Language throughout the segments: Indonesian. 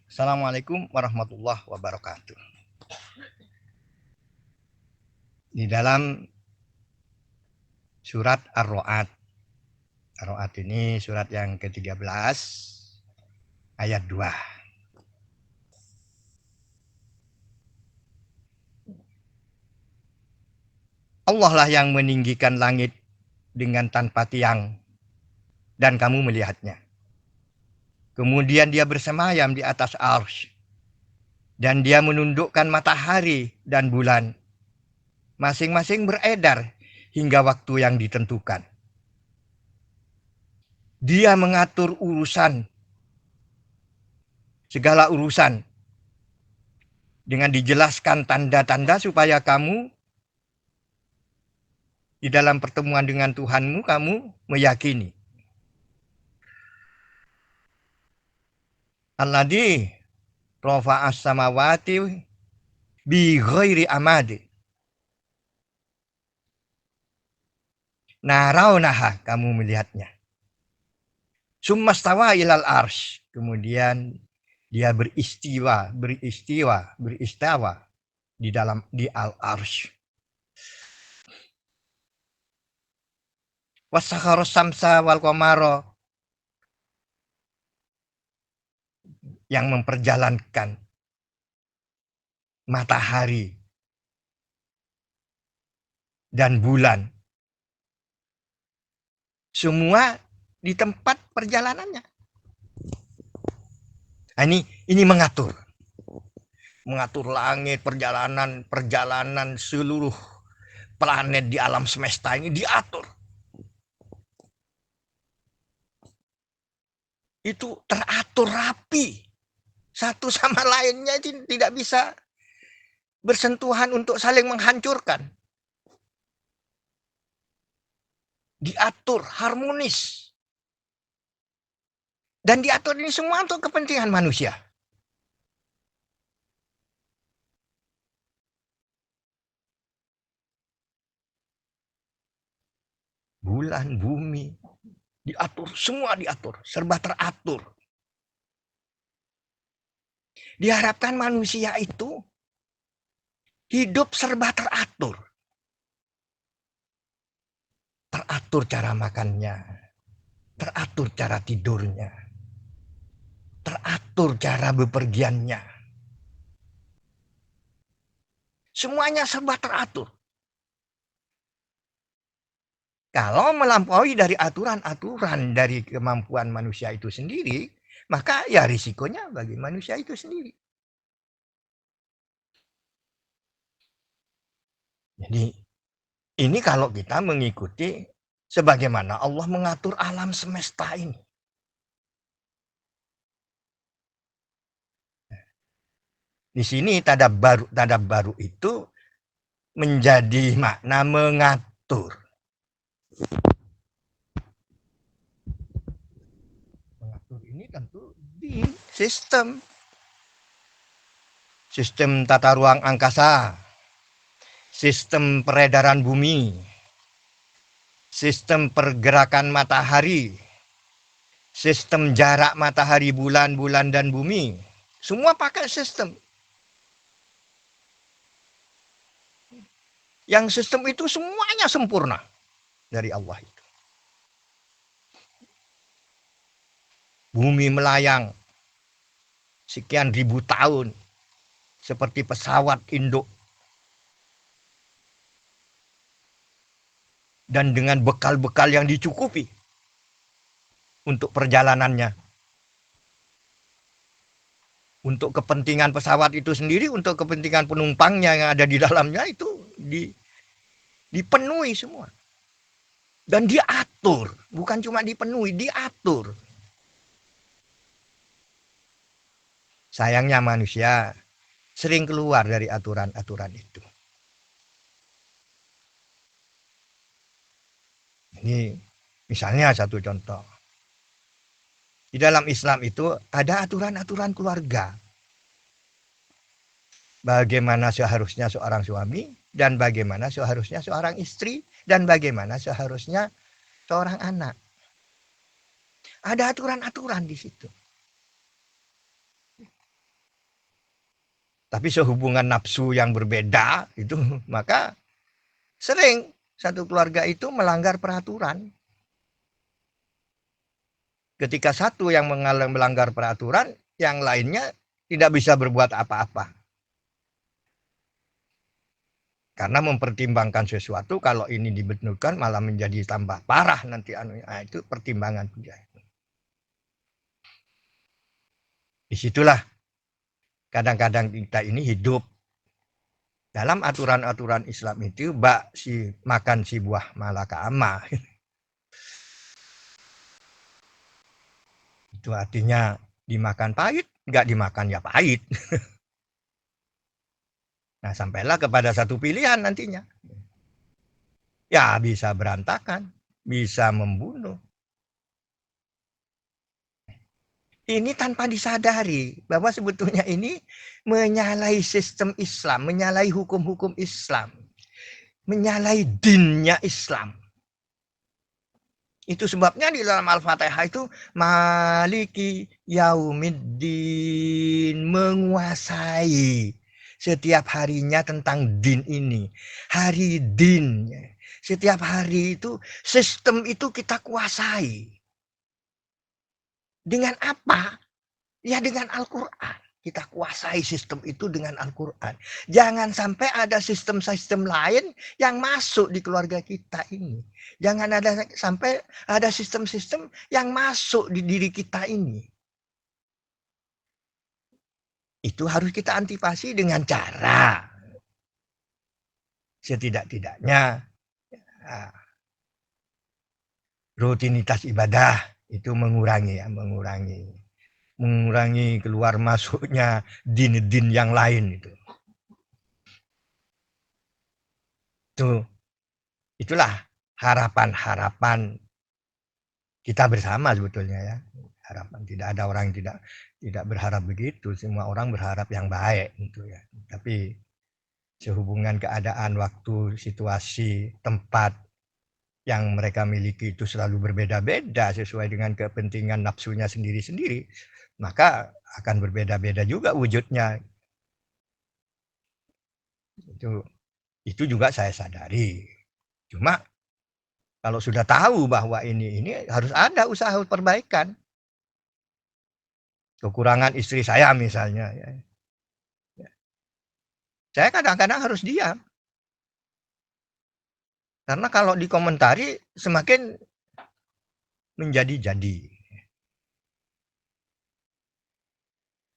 Assalamualaikum warahmatullahi wabarakatuh. Di dalam surat Ar-Ra'd. Ar-Ra'd ini surat yang ke-13 ayat 2. Allah lah yang meninggikan langit dengan tanpa tiang dan kamu melihatnya. Kemudian dia bersemayam di atas arsy dan dia menundukkan matahari dan bulan. Masing-masing beredar hingga waktu yang ditentukan. Dia mengatur segala urusan dengan dijelaskan tanda-tanda supaya kamu di dalam pertemuan dengan Tuhanmu kamu meyakini. Alladzi rafa'as samawati bi ghairi amad. Narawnaha, kamu melihatnya. Summastawa ilal arsy. Kemudian dia beristiwa di al-arsy. Wasakharos samsa wal qamara, yang memperjalankan matahari dan bulan. Semua di tempat perjalanannya. Nah, ini mengatur langit, perjalanan seluruh planet di alam semesta ini diatur. Itu teratur rapi. Satu sama lainnya itu tidak bisa bersentuhan untuk saling menghancurkan. Diatur harmonis. Dan diatur ini semua untuk kepentingan manusia. Bulan, bumi, diatur, semua diatur, serba teratur. Diharapkan manusia itu hidup serba teratur. Teratur cara makannya, teratur cara tidurnya, teratur cara bepergiannya. Semuanya serba teratur. Kalau melampaui dari aturan-aturan dari kemampuan manusia itu sendiri, maka ya risikonya bagi manusia itu sendiri. Jadi ini kalau kita mengikuti sebagaimana Allah mengatur alam semesta ini. Di sini tadab baru itu menjadi makna mengatur. Mengatur ini tentu di sistem tata ruang angkasa, sistem peredaran bumi, sistem pergerakan matahari, sistem jarak matahari, bulan dan bumi. Semua pakai sistem. Yang sistem itu semuanya sempurna dari Allah itu. Bumi melayang sekian ribu tahun seperti pesawat induk dan dengan bekal-bekal yang dicukupi untuk perjalanannya. Untuk kepentingan pesawat itu sendiri, untuk kepentingan penumpangnya yang ada di dalamnya itu dipenuhi semua. Dan diatur, bukan cuma dipenuhi, diatur. Sayangnya manusia sering keluar dari aturan-aturan itu. Ini misalnya satu contoh. Di dalam Islam itu ada aturan-aturan keluarga. Bagaimana seharusnya seorang suami dan bagaimana seharusnya seorang istri dan bagaimana seharusnya seorang anak. Ada aturan-aturan di situ. Tapi sehubungan nafsu yang berbeda itu, maka sering satu keluarga itu melanggar peraturan. Ketika satu yang melanggar peraturan, yang lainnya tidak bisa berbuat apa-apa. Karena mempertimbangkan sesuatu, kalau ini dibenturkan malah menjadi tambah parah nanti itu pertimbangan. Disitulah kadang-kadang kita ini hidup dalam aturan-aturan Islam itu, makan si buah malaka ama. Itu artinya dimakan pahit, nggak dimakan ya pahit. Nah, sampailah kepada satu pilihan nantinya. Ya bisa berantakan, bisa membunuh. Ini tanpa disadari bahwa sebetulnya ini menyalahi sistem Islam, menyalahi hukum-hukum Islam, menyalahi dinnya Islam. Itu sebabnya di dalam Al-Fatihah itu Maliki Yaumiddin, menguasai setiap harinya tentang din ini. Hari din. Setiap hari itu sistem itu kita kuasai. Dengan apa? Ya dengan Al-Quran. Kita kuasai sistem itu dengan Al-Quran. Jangan sampai ada sistem-sistem lain yang masuk di keluarga kita ini. Jangan ada sampai ada sistem-sistem yang masuk di diri kita ini. Itu harus kita antisipasi dengan cara setidak-tidaknya rutinitas ibadah itu mengurangi keluar masuknya din-din yang lain itu. Itulah harapan-harapan kita bersama sebetulnya ya. Harapan, tidak ada orang yang tidak berharap begitu, semua orang berharap yang baik gitu ya. Tapi sehubungan keadaan, waktu, situasi, tempat yang mereka miliki itu selalu berbeda-beda sesuai dengan kepentingan nafsunya sendiri-sendiri, maka akan berbeda-beda juga wujudnya. Itu juga saya sadari. Cuma kalau sudah tahu bahwa ini harus ada usaha perbaikan. Kekurangan istri saya misalnya, ya. Saya kadang-kadang harus diam. Karena kalau dikomentari semakin menjadi-jadi.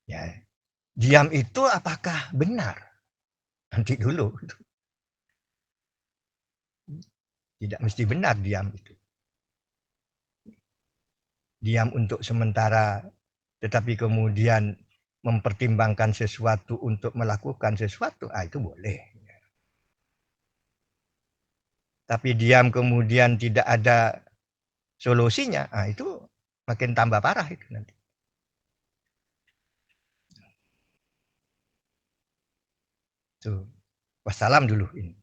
Ya. Diam itu apakah benar? Nanti dulu. Tidak mesti benar diam itu. Diam untuk sementara, tetapi kemudian mempertimbangkan sesuatu untuk melakukan sesuatu, itu boleh. Tapi diam kemudian tidak ada solusinya, itu makin tambah parah itu nanti. Tuh. Wassalam dulu ini.